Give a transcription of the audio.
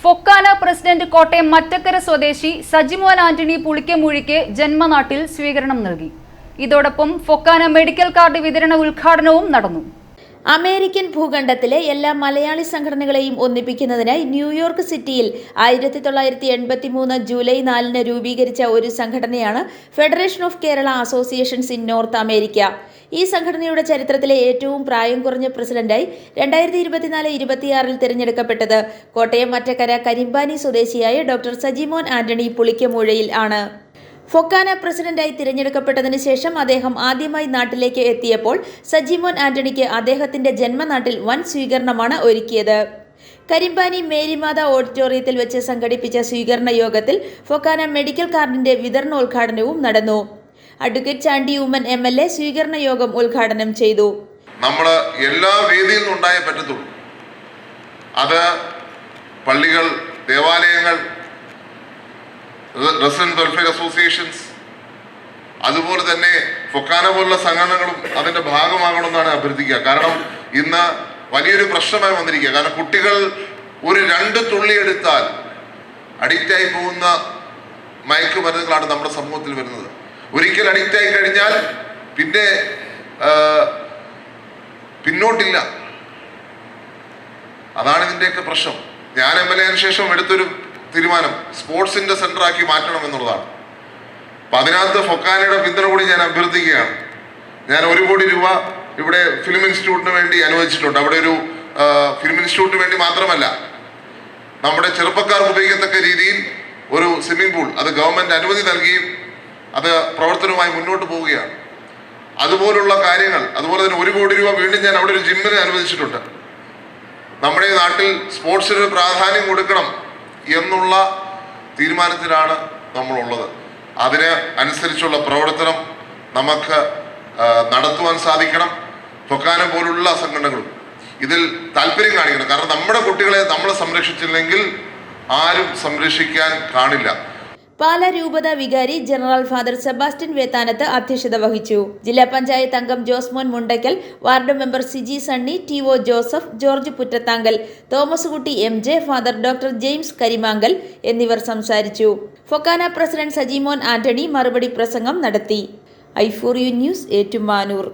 FOKANA president Kottayam Mattakkara സ്വദേശി സജിമോൻ ആന്റണി പുളിക്കമൂഴിക്ക് ജന്മനാട്ടിൽ സ്വീകരണം നൽകി. ഇതോടൊപ്പം ഫൊക്കാന മെഡിക്കൽ കാർഡ് വിതരണ ഉദ്ഘാടനവും നടന്നു. അമേരിക്കൻ ഭൂഖണ്ഡത്തിലെ എല്ലാ മലയാളി സംഘടനകളെയും ഒന്നിപ്പിക്കുന്നതിനായി ന്യൂയോർക്ക് സിറ്റിയിൽ 1983 ജൂലൈ 4 രൂപീകരിച്ച ഒരു സംഘടനയാണ് federation of Kerala associations in north America. ഈ സംഘടനയുടെ ചരിത്രത്തിലെ ഏറ്റവും പ്രായം കുറഞ്ഞ പ്രസിഡന്റായി 2024-26 തിരഞ്ഞെടുക്കപ്പെട്ടത് കോട്ടയം മറ്റക്കര കരിമ്പാനി സ്വദേശിയായ ഡോക്ടർ സജിമോൻ ആന്റണി പുളിക്കമൂഴയിൽ ആണ്. ഫൊക്കാന പ്രസിഡന്റായി തിരഞ്ഞെടുക്കപ്പെട്ടതിന് ശേഷം അദ്ദേഹം ആദ്യമായി നാട്ടിലേക്ക് എത്തിയപ്പോൾ സജിമോൻ ആന്റണിക്ക് അദ്ദേഹത്തിന്റെ ജന്മനാട്ടിൽ വൻ സ്വീകരണമാണ് ഒരുക്കിയത്. കരിമ്പാനി മേരിമാത ഓഡിറ്റോറിയത്തിൽ വെച്ച് സംഘടിപ്പിച്ച സ്വീകരണ യോഗത്തിൽ ഫൊക്കാന മെഡിക്കൽ കാർഡിന്റെ വിതരണോദ്ഘാടനവും നടന്നു. അഡ്വക്കേറ്റ് ചാണ്ടി ഉമ്മൻ MLA സ്വീകരണ യോഗം ഉദ്ഘാടനം ചെയ്തു. നമ്മൾ എല്ലാ വേദിയിൽ നിന്നുണ്ടായേ പറ്റത്തുള്ളൂ. അത് പള്ളികൾ, ദേവാലയങ്ങൾ, റെസിഡന്റ് വെൽഫെയർ അസോസിയേഷൻസ്, അതുപോലെ തന്നെ ഫൊക്കാന പോലുള്ള സംഘടനകളും അതിന്റെ ഭാഗമാകണമെന്നാണ് അഭ്യർത്ഥിക്കുക. കാരണം ഇന്ന് വലിയൊരു പ്രശ്നമായി വന്നിരിക്കുക. കാരണം കുട്ടികൾ ഒരു 2 തുള്ളി എടുത്താൽ അഡിക്റ്റായി പോകുന്ന മയക്കുമരുന്നുകളാണ് നമ്മുടെ സമൂഹത്തിൽ വരുന്നത്. ഒരിക്കൽ അഡിക്റ്റായി കഴിഞ്ഞാൽ പിന്നെ പിന്നോട്ടില്ല. അതാണ് ഇതിന്റെയൊക്കെ പ്രശ്നം. ഞാൻ MLA ശേഷം എടുത്തൊരു തീരുമാനം സ്പോർട്സിന്റെ സെന്ററാക്കി മാറ്റണം എന്നുള്ളതാണ്. അപ്പൊ അതിനകത്ത് ഫൊക്കാനയുടെ പിന്തുണ കൂടി ഞാൻ അഭ്യർത്ഥിക്കുകയാണ്. ഞാൻ 1 കോടി രൂപ ഇവിടെ ഫിലിം ഇൻസ്റ്റിറ്റ്യൂട്ടിന് വേണ്ടി അനുവദിച്ചിട്ടുണ്ട്. അവിടെ ഒരു ഫിലിം ഇൻസ്റ്റിറ്റ്യൂട്ടിന് വേണ്ടി മാത്രമല്ല, നമ്മുടെ ചെറുപ്പക്കാർക്ക് ഉപയോഗിക്കത്തക്ക രീതിയിൽ ഒരു സ്വിമ്മിംഗ് പൂൾ അത് ഗവൺമെന്റ് അനുമതി നൽകിയും അത് പ്രവർത്തനവുമായി മുന്നോട്ട് പോവുകയാണ്. അതുപോലുള്ള കാര്യങ്ങൾ, അതുപോലെ തന്നെ 1 കോടി രൂപ വീണ്ടും ഞാൻ അവിടെ ഒരു ജിമ്മിന് അനുവദിച്ചിട്ടുണ്ട്. നമ്മുടെ നാട്ടിൽ സ്പോർട്സിന് പ്രാധാന്യം കൊടുക്കണം എന്നുള്ള തീരുമാനത്തിലാണ് നമ്മളുള്ളത്. അതിന് അനുസരിച്ചുള്ള പ്രവർത്തനം നമുക്ക് നടത്തുവാൻ സാധിക്കണം. ഫൊക്കാന പോലുള്ള സംഘടനകളും ഇതിൽ താല്പര്യം കാണിക്കണം. കാരണം നമ്മുടെ കുട്ടികളെ നമ്മൾ സംരക്ഷിച്ചില്ലെങ്കിൽ ആരും സംരക്ഷിക്കാൻ കാണില്ല. പാലാ രൂപത വികാരി ജനറൽ ഫാദർ സെബാസ്റ്റ്യൻ വേത്താനത്ത് അധ്യക്ഷത വഹിച്ചു. ജില്ലാ പഞ്ചായത്ത് അംഗം Josemon Mundakkal, ward member Siji Sunny, TO Joseph, George Puttathankal, Thomas Kutty MJ, father doctor James Karimankal എന്നിവർ സംസാരിച്ചു. ഫൊക്കാന പ്രസിഡന്റ് സജിമോൻ ആന്റണി മറുപടി പ്രസംഗം നടത്തി. I4U news, Ettumanoor.